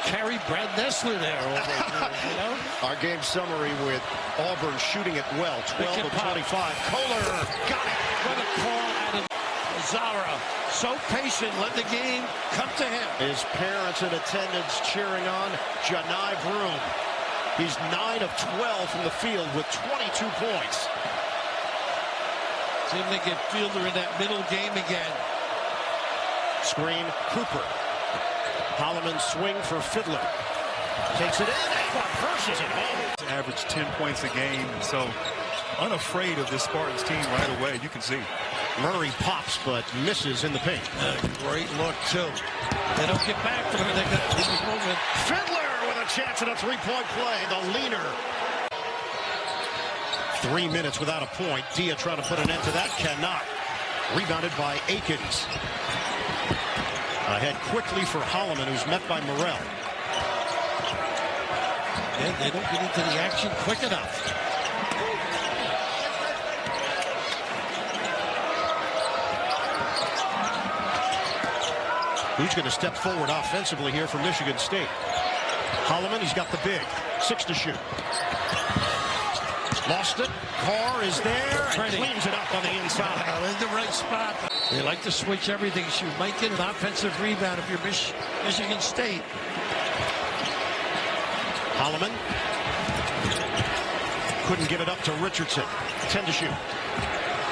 carry Brad Nessler there. You know? Our game summary with Auburn shooting it well, 12 of 25. Kohler got it. What a call out of Zara. So patient, let the game come to him. His parents in attendance cheering on Janai Broom. He's 9 of 12 from the field with 22 points. See if they get Fielder in that middle game again. Screen, Cooper. Holloman swing for Fiddler. Takes it in and reverses it home. Average 10 points a game, so unafraid of this Spartans team right away. You can see. Murray pops but misses in the paint. Great look too. They don't get back to him. They got movement. Fiddler with a chance at a three-point play. The leaner. 3 minutes without a point. Dia trying to put an end to that. Cannot. Rebounded by Akins. Ahead quickly for Holloman, who's met by Morrell. Yeah, they don't get into the action quick enough. Who's going to step forward offensively here for Michigan State? Holloman, he's got the big. 6 to shoot. Lost it. Carr is there and cleans it up on the inside. In the right spot. They like to switch everything. You might get an offensive rebound if you're Michigan State. Holloman couldn't give it up to Richardson. 10 to shoot.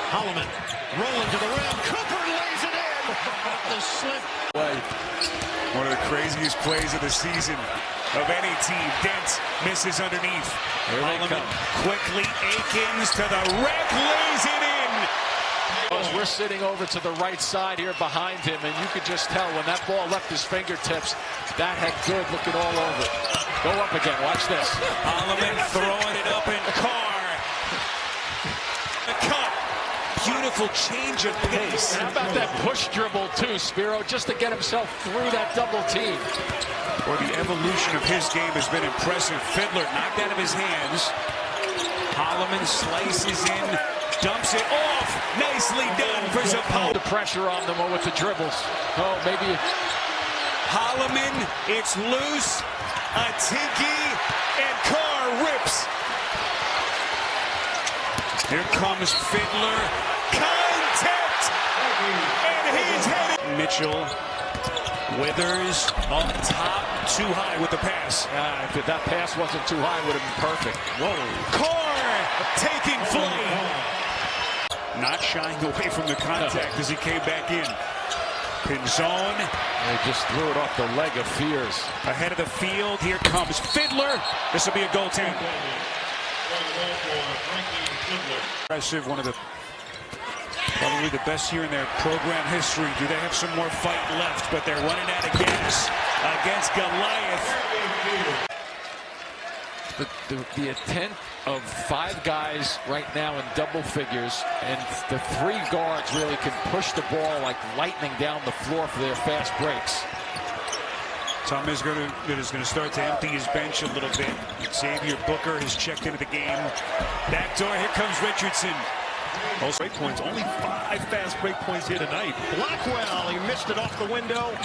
Holloman rolling to the rim. Cooper lays it in. The slip. One of the craziest plays of the season of any team. Dent misses underneath. Holloman quickly. Akins to the rack, lays it in. We're sitting over to the right side here behind him, and you could just tell when that ball left his fingertips, that had good looking all over it. Go up again. Watch this. Holloman throwing it up in Carr. The cut. Beautiful change of pace. How about that push dribble too, Spiro, just to get himself through that double team. Or the evolution of his game has been impressive. Fiddler knocked out of his hands. Holloman slices in, dumps it off. Nicely done for Zappone. The pressure on them with the dribbles. Oh, maybe. Holloman, it's loose. A tinky, and Carr rips. Here comes Fiddler. Contact! And he's headed. Mitchell. Withers on top, too high with the pass. If that pass wasn't too high, it would have been perfect. Whoa. Carr taking flight. Not shying away from the contact as he came back in. Pinzon. They just threw it off the leg of Fears. Ahead of the field, here comes Fiddler. This will be a goaltend. Impressive, one of the probably the best here in their program history. Do they have some more fight left? But they're running out of gas against Goliath. The intent of 5 guys right now in double figures, and the 3 guards really can push the ball like lightning down the floor for their fast breaks. Tom is going to start to empty his bench a little bit. Xavier Booker has checked into the game. Back door, here comes Richardson. Most break points, only 5 fast break points here tonight. Blackwell, he missed it off the window.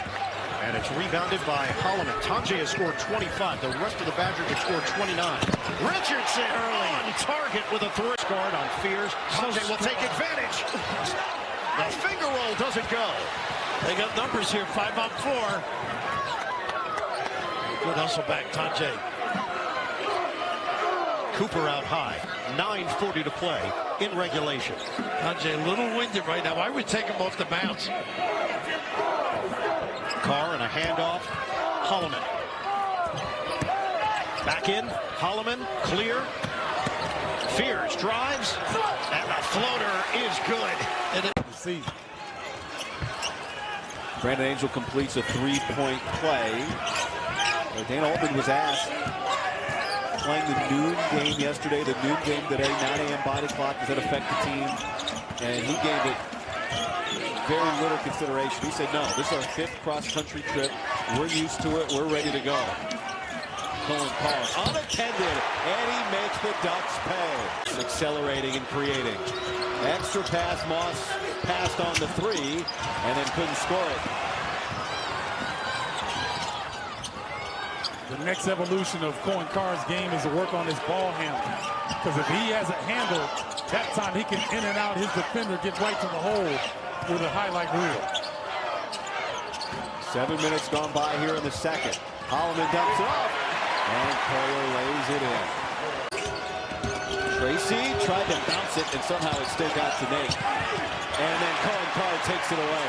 And it's rebounded by Holloman. Tanjay has scored 25. The rest of the Badgers have scored 29. Richardson early on target with a three. Guard on Fears. Tanjay will take advantage. The finger roll doesn't go. They got numbers here. 5 on 4. Good hustle back, Tanjay. Cooper out high. 9:40 to play in regulation. Tanjay a little winded right now. I would take him off the bounce. Carr and a handoff. Holloman. Back in. Holloman. Clear. Fears drives. And the floater is good. And Brandon Angel completes a 3-point play. Dan Altman was asked, playing the noon game yesterday, the noon game today, 9 a.m. body clock, does that affect the team? And he gave it very little consideration. He said, no, this is our 5th cross-country trip. We're used to it. We're ready to go. Cohen calls unattended, and he makes the Ducks pay. Accelerating and creating. Extra pass, Moss passed on the 3, and then couldn't score it. The next evolution of Cohen Carr's game is to work on his ball handling. Because if he has a handle, that time he can in and out his defender, get right to the hole with a highlight reel. 7 minutes gone by here in the second. Holloman dumps it off, and Kohler lays it in. Tracy tried to bounce it, and somehow it still got to Nate. And then Cohen Carr takes it away.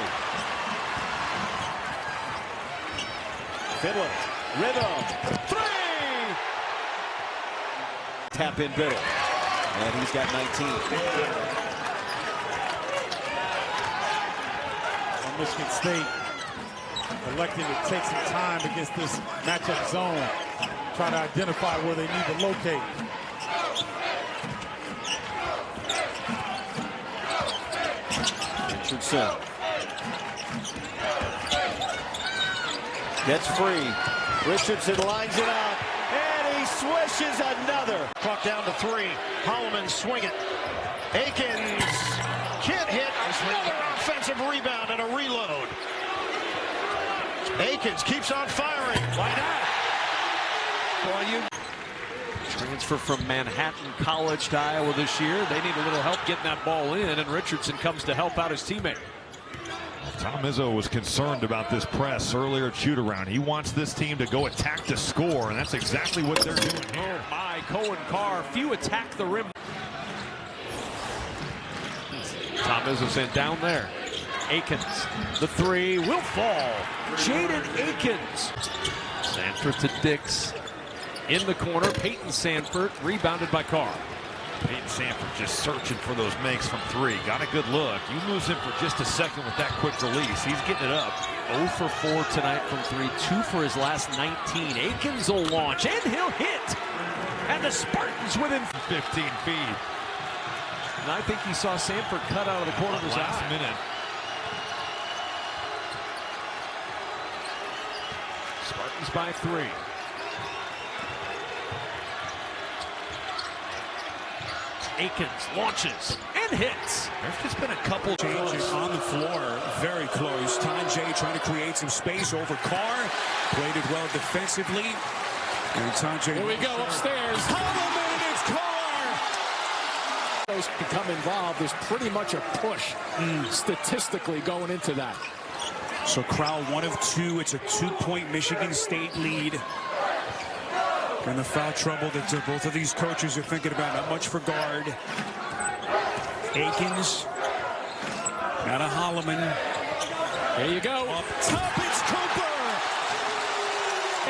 Fiddler, rhythm, three! Tap in Biddle, and he's got 19. Michigan State electing to take some time against this matchup zone, try to identify where they need to locate. Richardson gets free. Richardson lines it up, and he swishes another. Clock down to 3. Holloman swing it. Akins can't hit. Another offensive rebound and a reload. Akins keeps on firing. Why not? Transfer from Manhattan College to Iowa this year. They need a little help getting that ball in, and Richardson comes to help out his teammate. Tom Izzo was concerned about this press earlier at shoot-around. He wants this team to go attack to score, and that's exactly what they're doing here. Oh my, Cohen Carr, few attack the rim. Tom Izzo sent down there. Akins, the three will fall. Jaden Akins. Sanford to Dix. In the corner, Peyton Sanford, rebounded by Carr. Peyton Sanford just searching for those makes from 3. Got a good look. You lose him for just a second with that quick release. He's getting it up. 0 for 4 tonight from 3. 2 for his last 19. Akins will launch, and he'll hit. And the Spartans within 15 feet. And I think he saw Sanford cut out of the corner of his last eye. minute. Spartans by 3. Akins launches and hits. There's just been a couple changes on the floor. Very close. Tanjay trying to create some space over Carr. Played it well defensively. And Tanjay. Here we go upstairs. Holloman, it's Carr! Those become involved. There's pretty much a push statistically going into that. So Crowell 1 of 2. It's a 2-point Michigan State lead. And the foul trouble that both of these coaches are thinking about. Not much for guard. Akins. Out of Holloman. There you go. Up top, it's Cooper.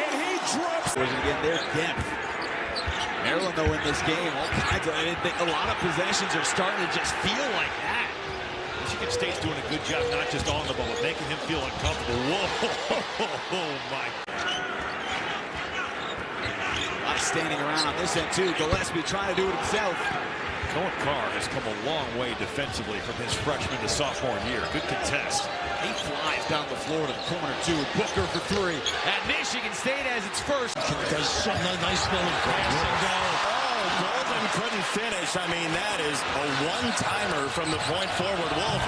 And he drops. Again, their depth. Maryland, though, in this game, all kinds of, a lot of possessions are starting to just feel like that. Michigan State's doing a good job, not just on the ball, but making him feel uncomfortable. Whoa, oh my. Standing around on this end, too. Gillespie trying to do it himself. Cohen Carr has come a long way defensively from his freshman to sophomore year. Good contest. He flies down the floor to the corner, too. Booker for 3. And Michigan State has its first. Does some nice little passing down. Oh, Golden couldn't finish. I mean, that is a one-timer from the point forward. Wolf.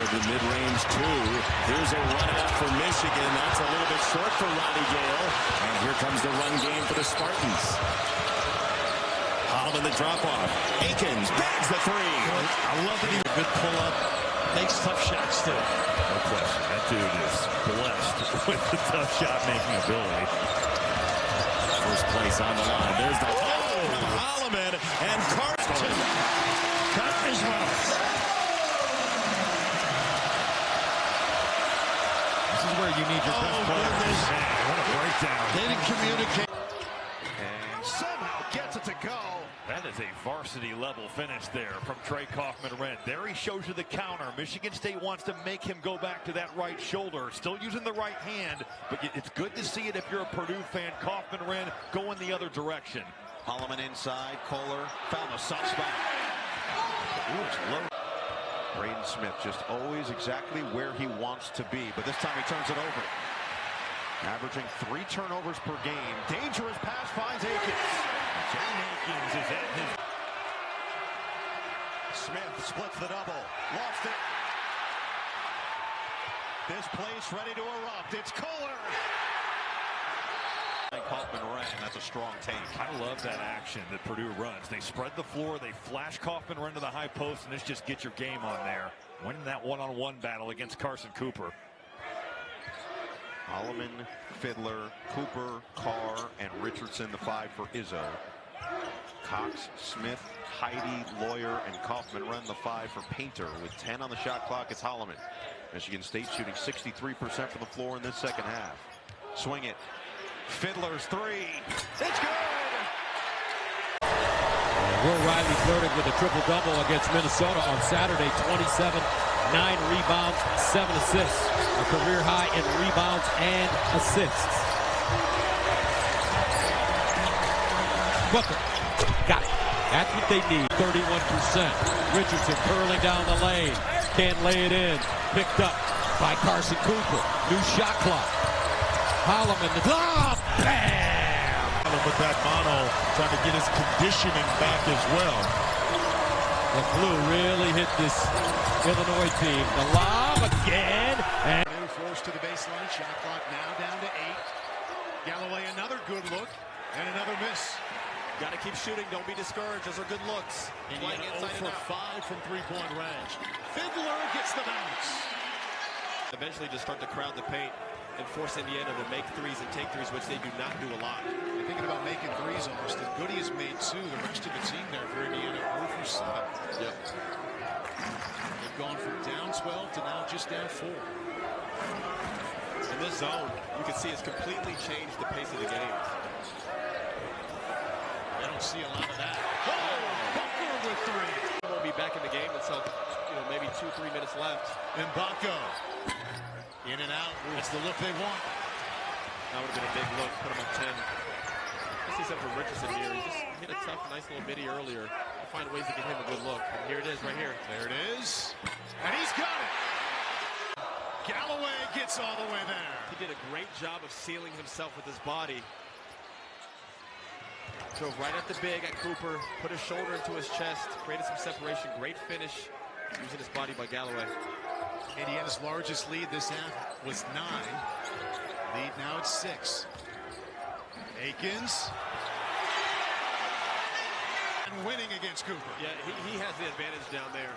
The mid-range 2. Here's a run out for Michigan. That's a little bit short for Roddy Gale. And here comes the run game for the Spartans. Holloman the drop-off. Akins bags the 3. I love that he's a good pull-up. Makes tough shots still. No question. That dude is blessed with the tough shot-making ability. First place on the line. There's the from Holloman and Carson. Cut as well. Where you need your best players. Man, what a breakdown. They didn't communicate. And Somehow gets it to go. that is a varsity level finish there from Trey Kaufman-Renn. There he shows you the counter. Michigan State wants to make him go back to that right shoulder. Still using the right hand, but it's good to see it if you're a Purdue fan. Kaufman-Renn going the other direction. Holloman inside. Kohler found a soft spot. Ooh, it's low. Braden Smith just always exactly where he wants to be, but this time he turns it over. Averaging 3 turnovers per game. Dangerous pass finds Akins. Jaden Akins is at his. Smith splits the double. Lost it. This place ready to erupt. It's Kohler. and that's a strong take. I love that action that Purdue runs. They spread the floor, they flash Kaufman, run to the high post, and this just gets your game on there. Winning that one-on-one battle against Carson Cooper. Holloman, Fiddler, Cooper, Carr, and Richardson, the 5 for Izzo. Cox, Smith, Heidi, Lawyer, and Kaufman run the 5 for Painter. With 10 on the shot clock, it's Holloman. Michigan State shooting 63% from the floor in this second half. Swing it. Fiddler's 3. It's good! Will Riley flirted with a triple-double against Minnesota on Saturday. 27, 9 rebounds, 7 assists. A career high in rebounds and assists. Booker. Got it. That's what they need. 31%. Richardson curling down the lane. Can't lay it in. Picked up by Carson Cooper. New shot clock. Holloman, the lob. Bam! With that mono, trying to get his conditioning back as well. The blue really hit this Illinois team. The lob again. And Forced to the baseline. Shot clock now down to 8. Galloway, another good look and another miss. Got to keep shooting. Don't be discouraged. Those are good looks. Indiana 0 for 5 from three-point range. Fiddler gets the bounce. Eventually just start to crowd the paint and force Indiana to make threes and take threes, which they do not do a lot. You're thinking about making threes almost. And Goody has made 2. The rest of the team there for Indiana 0 for 7. Yep. They've gone from down 12 to now just down 4. In this zone, you can see it's completely changed the pace of the game. I don't see a lot of that. Oh, Butler with 3. Won't be back in the game until maybe 2-3 minutes left. Mbako. In and out. That's the look they want. That would have been a big look. Put him up 10. I see something from Richardson here. He just hit a tough, nice little midi earlier. I'll find ways to get him a good look. And here it is, right here. There it is. And he's got it. Galloway gets all the way there. He did a great job of sealing himself with his body. Drove right at the big at Cooper, put his shoulder into his chest, created some separation. Great finish using his body by Galloway. Indiana's largest lead this half was 9. Lead now at 6. Akins. And winning against Cooper. Yeah, he has the advantage down there.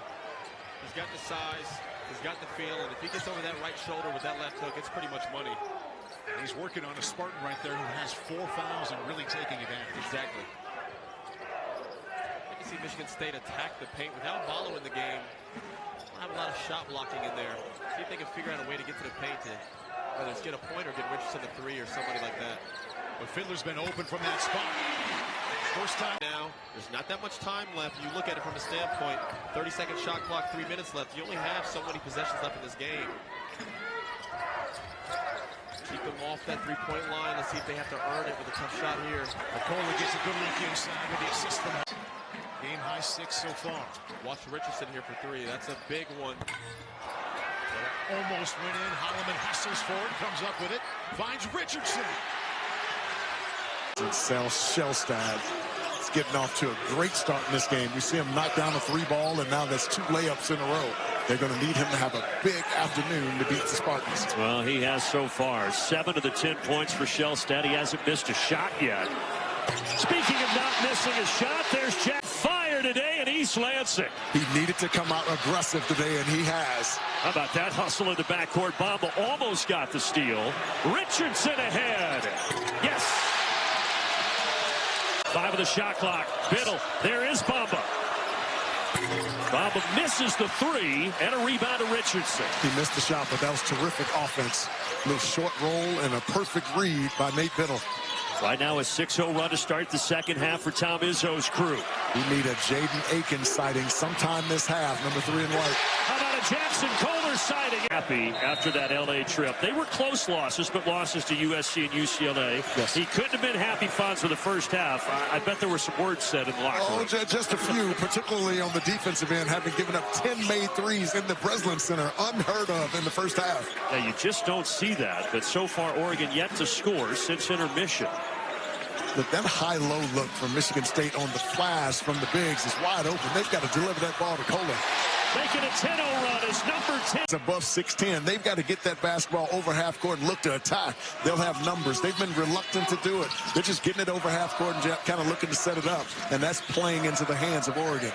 He's got the size, he's got the feel, and if he gets over that right shoulder with that left hook, it's pretty much money. And he's working on a Spartan right there who has 4 fouls and really taking advantage. Exactly. I can see Michigan State attack the paint without Ballo in the game. Have a lot of shot blocking in there. See if they can figure out a way to get to the paint to whether it's get a point or get Richardson a 3 or somebody like that. But Fiddler's been open from that spot. First time. Now, there's not that much time left. You look at it from a standpoint, 30-second shot clock, 3 minutes left. You only have so many possessions left in this game. Keep them off that three-point line. Let's see if they have to earn it with a tough shot here. McCullough gets a good look inside with the assist from game high 6 so far. Watch Richardson here for 3. That's a big one. Almost went in. Holloman hustles forward, comes up with it, finds Richardson. Shellstad is getting off to a great start in this game. We see him knock down a 3-ball, and now that's 2 layups in a row. They're going to need him to have a big afternoon to beat the Spartans. Well, he has so far. 7 of the 10 points for Shellstad. He hasn't missed a shot yet. Speaking of not missing a shot, there's Jack Fire today in East Lansing. He needed to come out aggressive today, and he has. How about that hustle in the backcourt? Bamba almost got the steal. Richardson ahead. Yes. 5 of the shot clock. Biddle. There is Bamba. Bamba misses the 3 and a rebound to Richardson. He missed the shot, but that was terrific offense. A little short roll and a perfect read by Nate Biddle. Right now a 6-0 run to start the second half for Tom Izzo's crew. We need a Jaden Akins sighting sometime this half, number 3 in white. How about a Jackson Kohler sighting? Happy after that LA trip. They were close losses, but losses to USC and UCLA. Yes. He couldn't have been happy Fonz for the first half. I bet there were some words said in the locker room. Just a few, particularly on the defensive end, having given up 10 made threes in the Breslin Center. Unheard of in the first half. Yeah, you just don't see that, but so far Oregon yet to score since intermission. Look, that high-low look from Michigan State on the flash from the bigs is wide open. They've got to deliver that ball to Kohler. making a 10-0 run is number 10. It's above 6'10". They've got to get that basketball over half court and look to attack. They'll have numbers. They've been reluctant to do it. They're just getting it over half court and kind of looking to set it up. And that's playing into the hands of Oregon.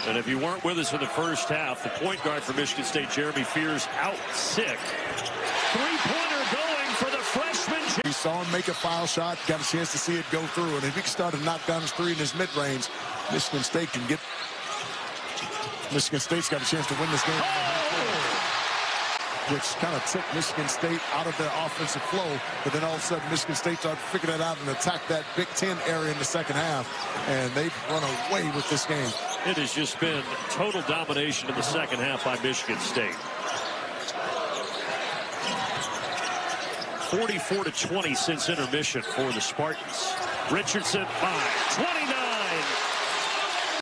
And if you weren't with us in the first half, the point guard for Michigan State, Jeremy Fears, out sick. Three-pointer going for the freshman. We saw him make a foul shot, got a chance to see it go through. And if he can start to knock down his three in his mid-range, Michigan State can get... Michigan State's got a chance to win this game. Which kind of took Michigan State out of their offensive flow. But then all of a sudden, Michigan State started to figure that out and attack that Big Ten area in the second half. And they've run away with this game. It has just been total domination in the second half by Michigan State. 44-20 since intermission for the Spartans. Richardson by 29.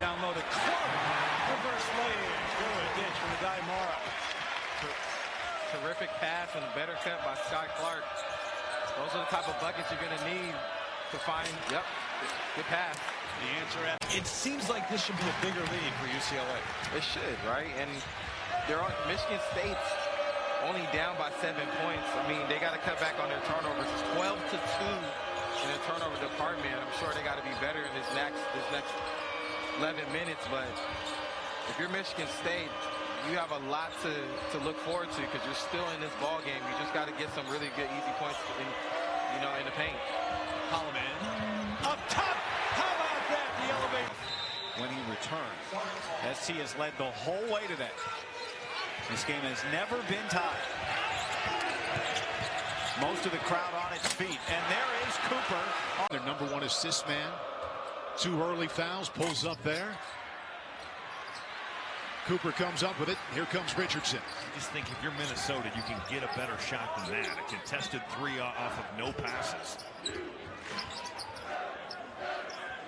Downloaded. Reverse lay. Good ditch from the guy Mara. Terrific pass and a better cut by Scott Clark. Those are the type of buckets you're going to need to find. Yep. Good pass. The answer at it seems like this should be a bigger lead for UCLA. It should, right? And they're on Michigan State's only down by 7 points. I mean, they got to cut back on their turnovers. It's 12-2 in the turnover department. I'm sure they got to be better in this next 11 minutes. But if you're Michigan State, you have a lot to look forward to because you're still in this ball game. You just got to get some really good easy points in the paint. Holloman up top. How about that? The elevation. When he returns, SC has led the whole way today. This game has never been tied. Most of the crowd on its feet. And there is Cooper. Their number one assist man. 2 early fouls. Pulls up there. Cooper comes up with it. Here comes Richardson. I just think if you're Minnesota, you can get a better shot than that. A contested 3 off of no passes.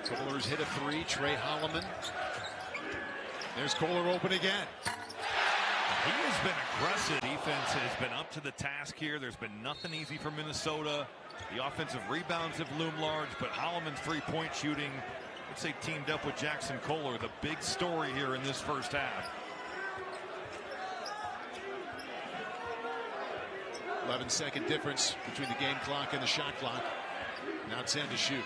Kohler's hit a 3. Trey Holloman. There's Kohler open again. He has been aggressive. Defense has been up to the task here. There's been nothing easy for Minnesota. The offensive rebounds have loomed large, but Holloman's three-point shooting, let's say, teamed up with Jackson Kohler, the big story here in this first half. 11-second difference between the game clock and the shot clock. Now 10 to shoot.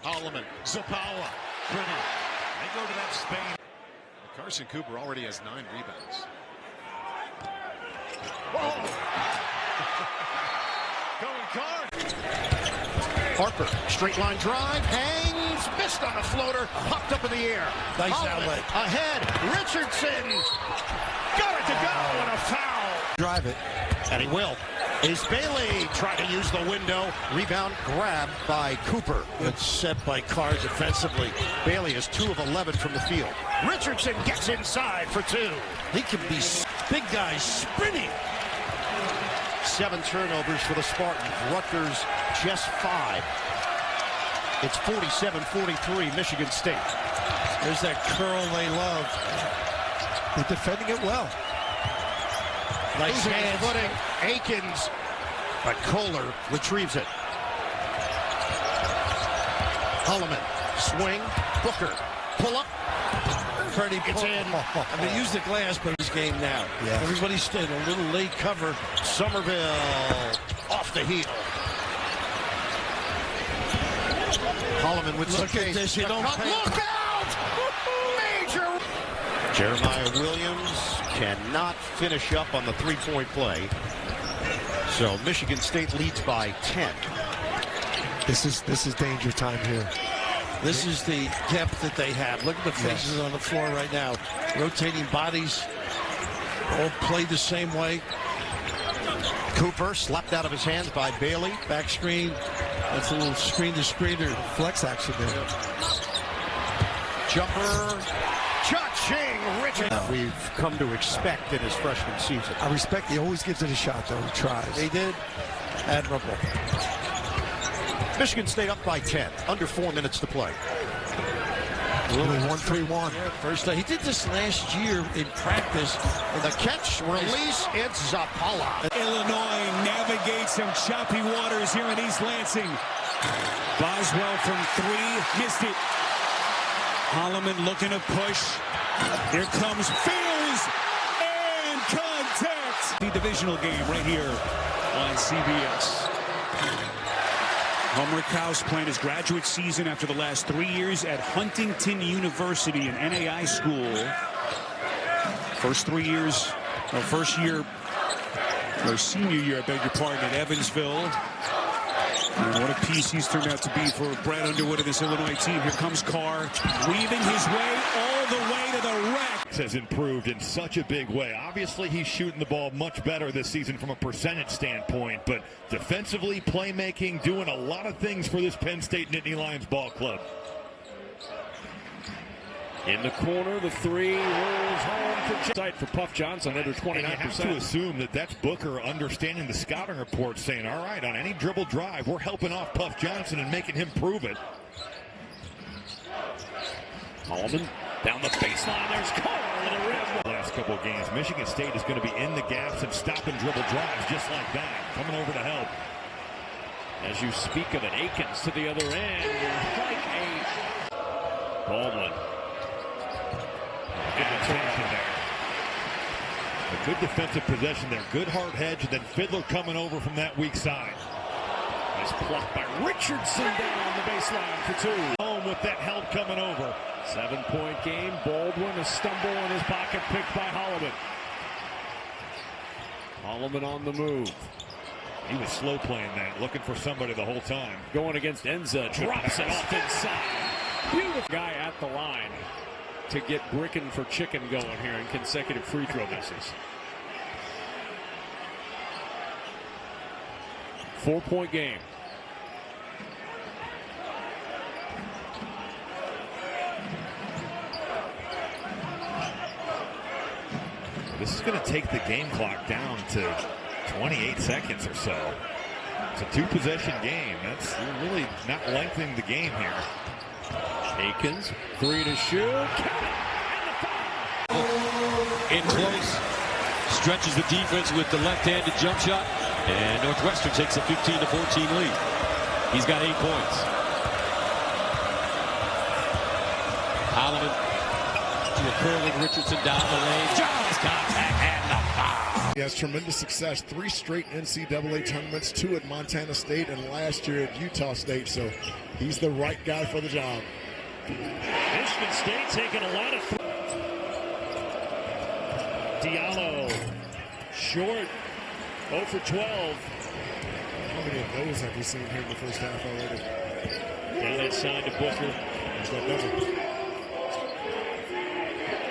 Holloman, Zapawa, Brenner. They go to that Spain. Carson Cooper already has 9 rebounds. Whoa! Going Carr. Harper, straight line drive, hangs, missed on a floater, popped up in the air. Nice Holloman, outlet. ahead, Richardson, got it to go, and a foul. Drive it. And he will. Is Bailey trying to use the window? Rebound grabbed by Cooper. Good set by Carr defensively. Bailey is 2 of 11 from the field. Richardson gets inside for 2. He can be big guys sprinting. 7 turnovers for the Spartans. Rutgers just 5. It's 47-43 Michigan State. There's that curl they love. They're defending it well. Nice hand footing. Akins. But Kohler retrieves it. Holloman. Swing. Booker. Pull up. Pretty It's in. I mean, use the glass, but it's game now. Yeah. Everybody's staying a little late cover. Somerville off the heel. Holloman with some Look at this. You don't pay. Look out! Major. Jeremiah Williams cannot finish up on the three-point play. So Michigan State leads by 10. This is danger time here. This is the depth that they have. Look at the faces on the floor right now. Rotating bodies, all play the same way. Cooper slapped out of his hands by Bailey. Back screen. That's a little screen-to-screener flex action there. Jumper. Cha-ching, Richard. We've come to expect in his freshman season. I respect he always gives it a shot, though. He tries. He did. Admirable. Michigan State up by 10. Under 4 minutes to play. Really 1-3-1. Yeah, First, he did this last year in practice. The catch, release, it's Zapala. Illinois navigate some choppy waters here in East Lansing. Boswell from three, missed it. Holloman looking to push. Here comes Fears and contact. The divisional game right here on CBS. Homer Kaus playing his graduate season after the last 3 years at Huntington University, an NAI school. First 3 years, or first year, or senior year, I beg your pardon, at Evansville. And what a piece he's turned out to be for Brad Underwood of this Illinois team. Here comes Carr, weaving his way all the way to the rack. Has improved in such a big way. Obviously, he's shooting the ball much better this season from a percentage standpoint, but defensively, playmaking, doing a lot of things for this Penn State Nittany Lions ball club. In the corner, the three rolls home for Puff Johnson, under 29%. And you have to assume that that's Booker understanding the scouting report, saying, all right, on any dribble drive, we're helping off Puff Johnson and making him prove it. Holloman down the baseline. There's Carr to the rim. Last couple of games, Michigan State is going to be in the gaps and stopping dribble drives just like that. Coming over to help. As you speak of it, Akins to the other end. Like a Baldwin. Good attention there. A good defensive possession there. Good hard hedge. And then Fiddler coming over from that weak side. Nice block by Richardson down the baseline for two. Home with that help coming over. 7-point game. Baldwin, a stumble in his pocket, picked by Holloman. Holloman on the move. He was slow playing that, looking for somebody the whole time. Going against Enza, drops it off inside. Beautiful guy at the line to get bricking for chicken going here in consecutive free throw misses. 4-point game. This is going to take the game clock down to 28 seconds or so. It's a two-possession game. That's really not lengthening the game here. Akins, three to shoot. In close, stretches the defense with the left-handed jump shot, and Northwestern takes a 15-14 lead. He's got 8 points. Holloman to a curling Richardson down the lane. Jones contact and the foul. He has tremendous success. 3 straight NCAA tournaments, 2 at Montana State and last year at Utah State. So he's the right guy for the job. Michigan State taking a lot of Diallo short, 0 for 12. How many of those have we seen here in the first half already? Down inside to Booker.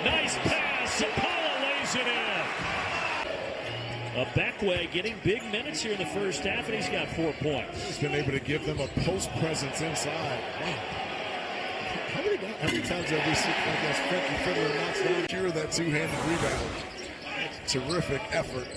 Nice pass. Apollo lays it in. Back way getting big minutes here in the first half, and he's got 4 points. He's been able to give them a post presence inside. How many times have we seen against Frankie Fiddler knocks down here that two-handed rebound? Terrific effort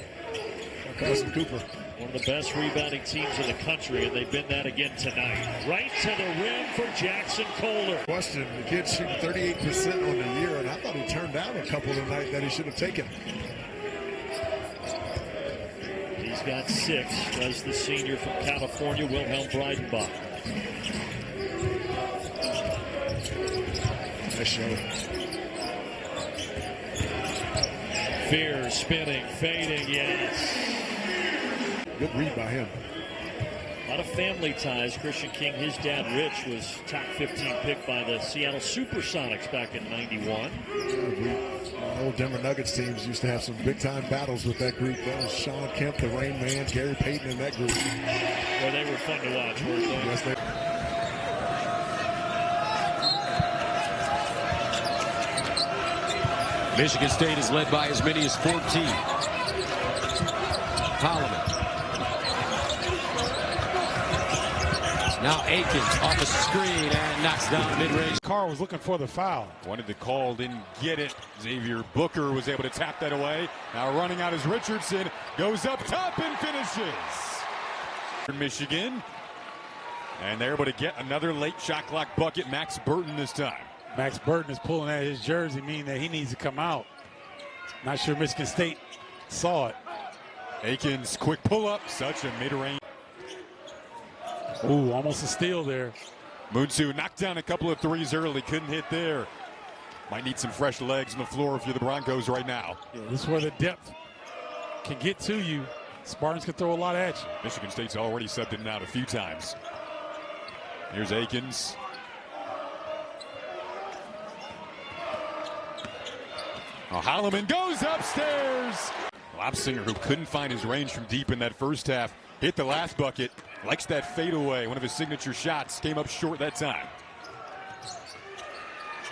by Carson Cooper. One of the best rebounding teams in the country, and they've been that again tonight. Right to the rim for Jackson Kohler. Question, the kid's shooting 38% on the year, and I thought he turned down a couple tonight that he should have taken. He's got 6, does the senior from California, Wilhelm Breidenbach. Nice show. Fear spinning, fading, yes. Good read by him. A lot of family ties. Christian King, his dad Rich, was top 15 pick by the Seattle Supersonics back in '91. Old Denver Nuggets teams used to have some big-time battles with that group. That was Sean Kemp, the Rain Man, Gary Payton in that group. Well, they were fun to watch, weren't they? Yes, they Michigan State is led by as many as 14. Holloman. Now Akins off a screen and knocks down mid-range. Carr was looking for the foul. Wanted the call, didn't get it. Xavier Booker was able to tap that away. Now running out is Richardson. Goes up top and finishes. Michigan. And they're able to get another late shot clock bucket. Max Burton this time. Max Burton is pulling at his jersey, meaning that he needs to come out. Not sure Michigan State saw it. Akins, quick pull-up, such a mid-range. Ooh, almost a steal there. Munsu knocked down a couple of threes early, couldn't hit there. Might need some fresh legs on the floor if you're the Broncos right now. Yeah, this is where the depth can get to you. Spartans can throw a lot at you. Michigan State's already subbed in and out a few times. Here's Akins. Holloman goes upstairs. Lopsinger, who couldn't find his range from deep in that first half, hit the last bucket. Likes that fadeaway. One of his signature shots came up short that time.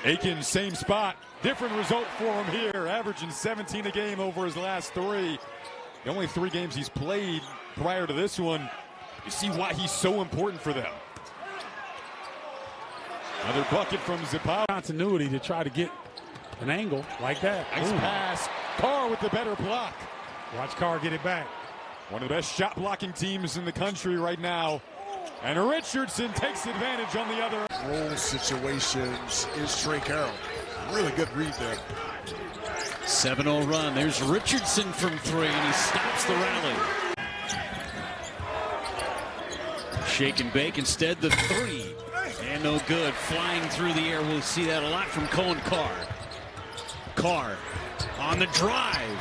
Akins, same spot. Different result for him here. Averaging 17 a game over his last 3. The only 3 games he's played prior to this one. You see why he's so important for them. Another bucket from Zapawa. Continuity to try to get an angle like that. Nice pass. Carr with the better block. Watch Carr get it back. One of the best shot blocking teams in the country right now. And Richardson takes advantage on the other. Roll situations is Trey Carroll. Really good read there. 7-0 run. There's Richardson from 3, and he stops the rally. Shake and bake instead, the 3. And no good. Flying through the air. We'll see that a lot from Cohen Carr. Carr on the drive.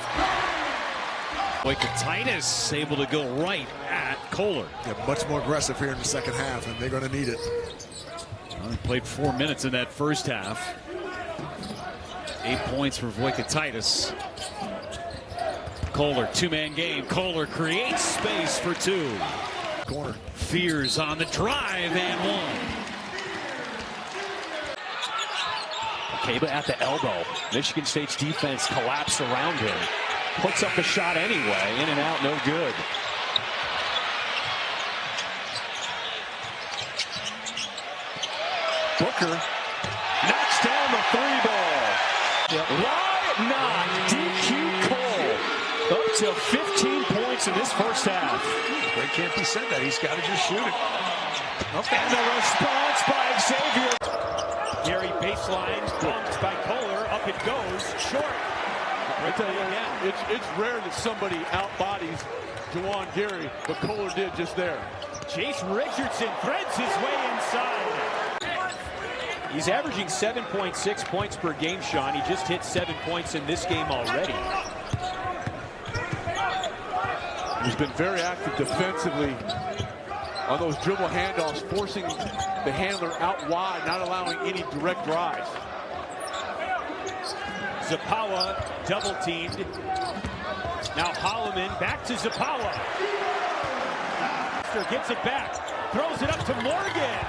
Titus able to go right at Kohler. Yeah, much more aggressive here in the second half, and they're going to need it. Well, he played 4 minutes in that first half. 8 points for Titus. Kohler, 2-man game. Kohler creates space for 2. Corner. Fears on the drive and 1. Kaba at the elbow. Michigan State's defense collapsed around him. Puts up the shot anyway. In and out, no good. Booker knocks down the 3 ball. Yep. Why not? DQ Cole up to 15 points in this first half. They can't be said that. He's got to just shoot it. Okay. And the response by Xavier. Gary baseline, bumped by Kohler. Up it goes, short. I tell you, it's rare that somebody outbodies Juwan Gary, but Kohler did just there. Chase Richardson threads his way inside. He's averaging 7.6 points per game, Sean. He just hit 7 points in this game already. He's been very active defensively on those dribble handoffs, forcing the handler out wide, not allowing any direct drives. Zapawa double teamed. Now Holloman back to Zapawa. Gets it back, throws it up to Morgan.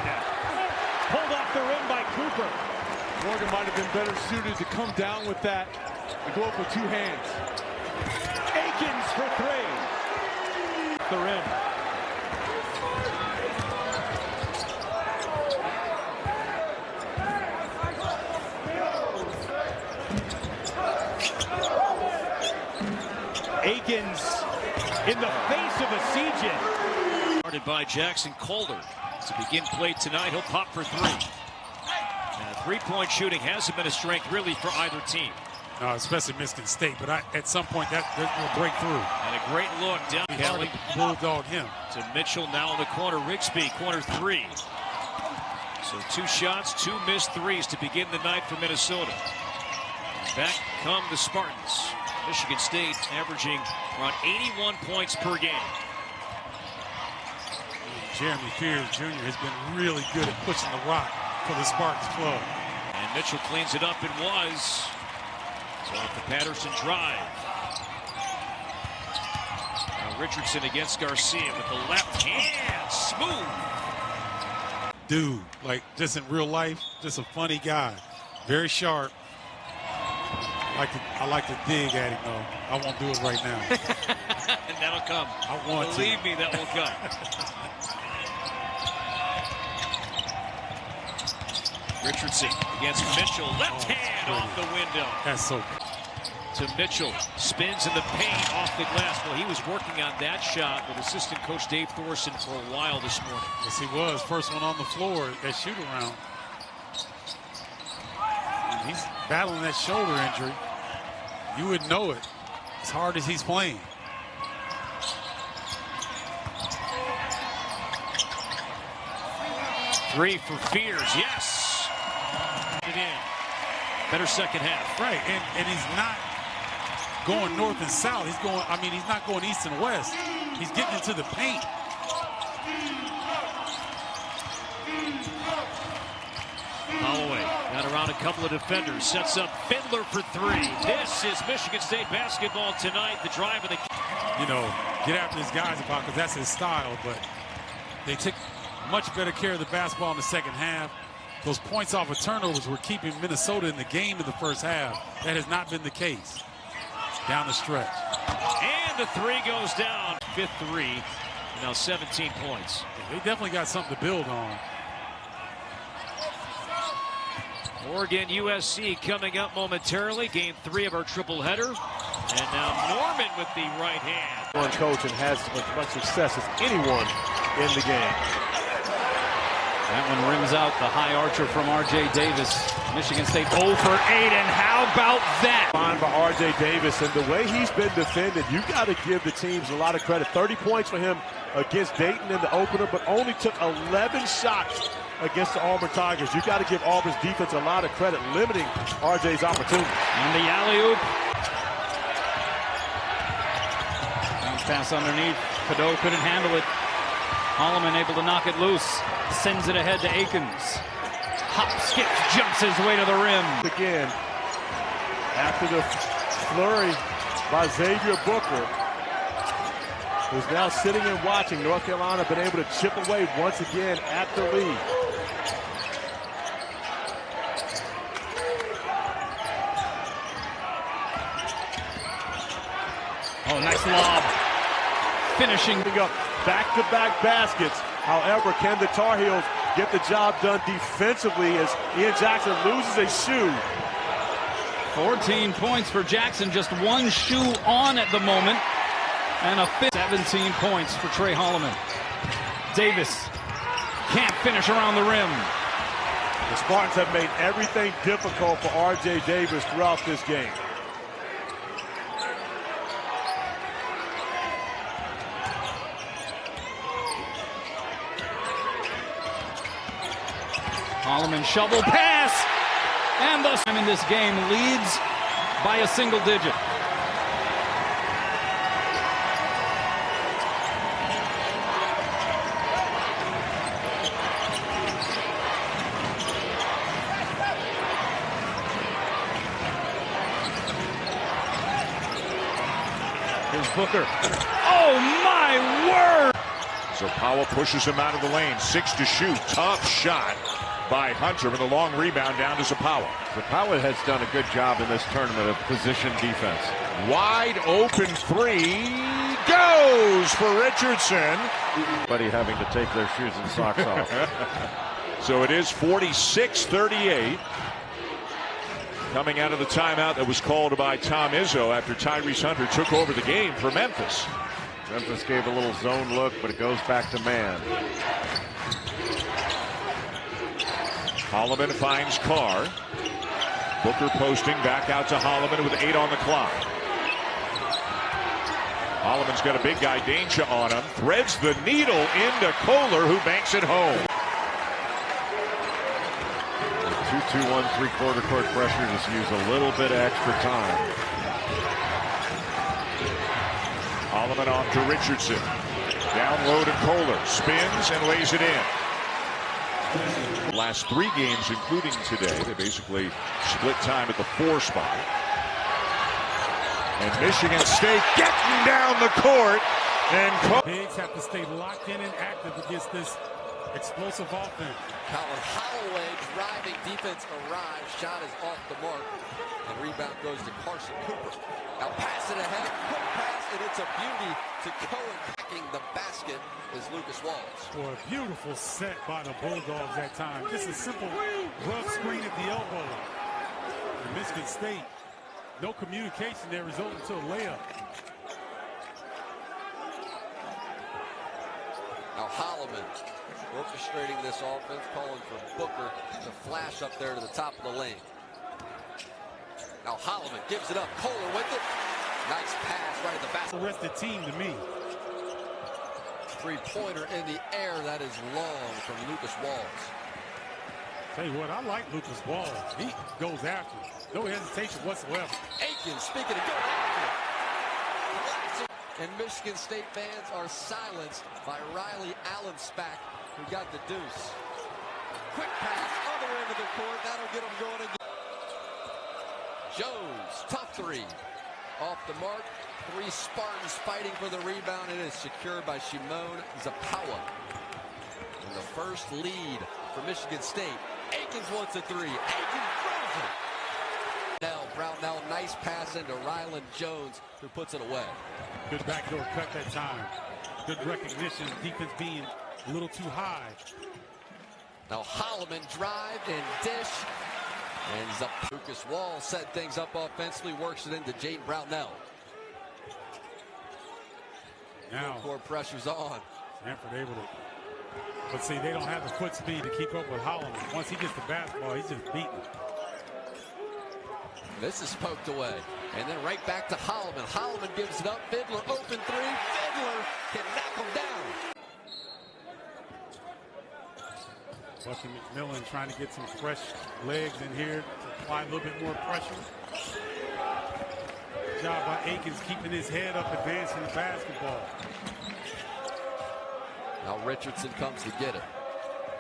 Pulled off the rim by Cooper. Morgan might have been better suited to come down with that and go up with 2 hands. Akins for 3. The rim. Akins in the face of a siege. Started by Jackson Kohler to begin play tonight. He'll pop for 3. And 3-point shooting hasn't been a strength really for either team. No, especially Michigan State, but at some point that will break through. And a great look down Kelly. Bulldog him. To Mitchell now in the corner. Rigsby, corner 3. So 2 shots, 2 missed 3s to begin the night for Minnesota. Back come the Spartans. Michigan State averaging around 81 points per game. Jeremy Fears Jr. has been really good at pushing the rock for the Spartans club. And Mitchell cleans it up and was. So off the Patterson drive. Now Richardson against Garcia with the left hand. Smooth. Dude, like just in real life, just a funny guy. Very sharp. I like to dig at him, though. I won't do it right now. And that'll come. I want to. Believe me, that will come. Richardson against Mitchell. Left hand off the window. That's so. To Mitchell. Spins in the paint off the glass. Well, he was working on that shot with assistant coach Dave Thorson for a while this morning. Yes, he was. First one on the floor at shoot-around. He's battling that shoulder injury. You would know it as hard as he's playing. Three for Fears, yes. It in. Better second half. Right, and he's not going north and south. He's going, I mean, he's not going east and west. He's getting into the paint. Holloway got around a couple of defenders, sets up Fiddler for three. This is Michigan State basketball tonight. The drive of the... You know, get after his guys about, because that's his style, but they took much better care of the basketball in the second half. Those points off of turnovers were keeping Minnesota in the game in the first half. That has not been the case down the stretch. And the three goes down. Fifth three, now 17 points. They definitely got something to build on. Oregon USC coming up momentarily. Game 3 of our triple header. And now Norman with the right hand. One coach and has as much success as anyone in the game. That one rims out the high archer from R.J. Davis. Michigan State 0 for 8, and how about that? Fine by R.J. Davis, and the way he's been defended, you got to give the teams a lot of credit. 30 points for him against Dayton in the opener, but only took 11 shots against the Auburn Tigers. You got to give Auburn's defense a lot of credit, limiting R.J.'s opportunity. And the alley-oop. Bounce pass underneath. Cadeau couldn't handle it. Holloman able to knock it loose. Sends it ahead to Akins. Hop, skips, jumps his way to the rim. Again, after the flurry by Xavier Booker, who's now sitting and watching. North Carolina been able to chip away once again at the lead. Oh, nice lob. Finishing. Up back-to-back baskets. However, can the Tar Heels get the job done defensively as Ian Jackson loses a shoe? 14 points for Jackson, just one shoe on at the moment. And a 17 points for Trey Holloman. Davis can't finish around the rim. The Spartans have made everything difficult for R.J. Davis throughout this game. Holloman shovel pass, and the time in this game leads by a single digit. Here's Booker. Oh my word! So Powell pushes him out of the lane. 6 to shoot. Tough shot by Hunter with a long rebound down to Zapawa. Zapawa has done a good job in this tournament of position defense. Wide open three goes for Richardson. Buddy having to take their shoes and socks off. So it is 46-38. Coming out of the timeout that was called by Tom Izzo after Tyrese Hunter took over the game for Memphis. Memphis gave a little zone look, but it goes back to man. Holloman finds Carr. Booker posting back out to Holloman with 8 on the clock. Holloman's got a big guy, Danger, on him. Threads the needle into Kohler, who banks it home. 2-2-1 3/4 court pressure, just use a little bit of extra time. Holloman off to Richardson. Down low to Kohler. Spins and lays it in. Last 3 games, including today, they basically split time at the 4 spot. And Michigan State getting down the court. And Bigs have to stay locked in and active against this explosive offense. Colin Holloway driving defense arrives. Shot is off the mark. The rebound goes to Carson Cooper. Now pass it ahead. Quick pass, and it's a beauty to Cohen. Packing the basket is Lucas Walls. For a beautiful set by the Bulldogs that time. Just a simple rub screen at the elbow. And Michigan State, no communication there, resulting to a layup. Now Holloman orchestrating this offense, calling for Booker to flash up there to the top of the lane. Now Holloman gives it up. Kohler with it. Nice pass right at the basket. The rest of the team to me. three-pointer in the air. That is long from Lucas Walls. Tell you what, I like Lucas Walls. He goes after it. No hesitation whatsoever. Aikens, speaking of going after it. And Michigan State fans are silenced by Riley Allensbach, who got the deuce. Quick pass, other end of the court. That'll get him going again. Jones, tough three. Off the mark. 3 Spartans fighting for the rebound. It is secured by Shimon Zapawa. And the first lead for Michigan State. Aikens wants a three. Aikens throws it. Now, Brownell, nice pass into Rylan Jones, who puts it away. Good backdoor cut that time. Good recognition. Defense being a little too high. Now Holloman drive and dish. And Lucas Wall set things up offensively, works it into Jaden Brownell. Now, core pressure's on. Stanford able to, but see, they don't have the foot speed to keep up with Holloman. Once he gets the basketball, he's just beating him. This is poked away. And then right back to Holloman. Holloman gives it up. Fiddler open three. Fiddler can knock him down. Bucky McMillan trying to get some fresh legs in here to apply a little bit more pressure. Good job by Aikens keeping his head up, advancing the basketball. Now Richardson comes to get it.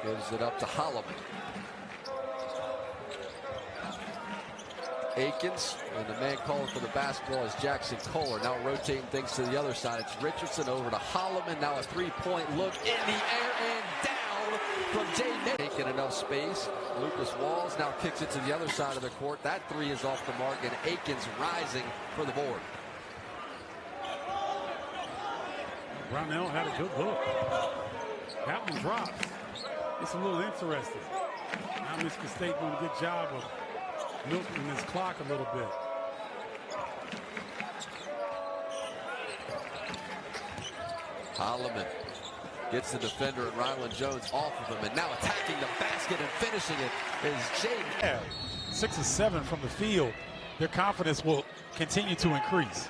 Gives it up to Holloman. Aikens, and the man calling for the basketball is Jackson Kohler. Now rotating things to the other side. It's Richardson over to Holloman. Now a three-point look in the air and down from Jay Nick. Taking enough space. Lucas Walls now kicks it to the other side of the court. That three is off the mark, and Aikens rising for the board. Brownell had a good look. That one drops. It's a little interesting. Now Michigan State doing a good job of milking this clock a little bit. Holloman gets the defender and Rylan Jones off of him, and now attacking the basket and finishing it is Jaden. Yeah, 6 of 7 from the field. Their confidence will continue to increase.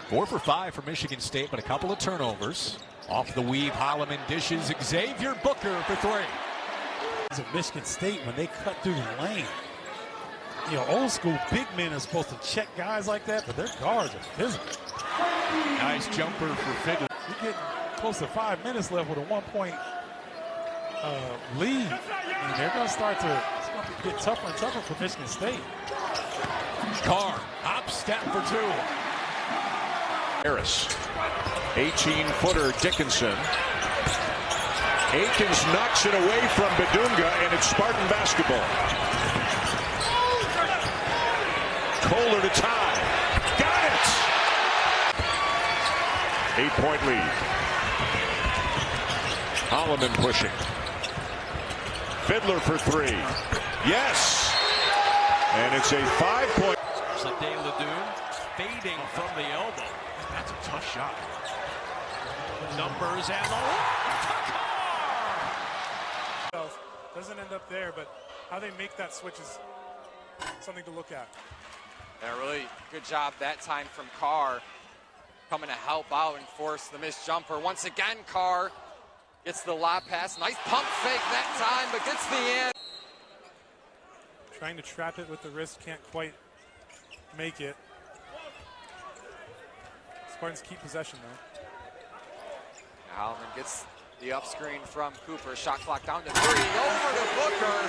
4 for 5 for Michigan State, but a couple of turnovers. Off the weave, Holloman dishes Xavier Booker for 3. Of Michigan State, when they cut through the lane, you know, old school big men are supposed to check guys like that, but their guards are physical. Nice jumper for Fiddler. You're getting close to 5 minutes left with a 1-point lead, and they're going to start to, it's going to get tougher and tougher for Michigan State. Carr, hop step for 2. Harris, 18-footer Dickinson. Aikens knocks it away from Badunga, and it's Spartan basketball. Kohler to tie. Got it! 8-point lead. Holloman pushing. Fiddler for 3. Yes! And it's a 5-point. Sade Ledoux fading from the elbow. That's a tough shot. Numbers and the doesn't end up there, but how they make that switch is something to look at. Yeah, really good job that time from Carr, coming to help out and force the missed jumper. Once again, Carr gets the lob pass. Nice pump fake that time, but gets the end. Trying to trap it with the wrist, can't quite make it. Spartans keep possession, though. Holloman gets the up screen from Cooper. Shot clock down to 3. Over to Booker.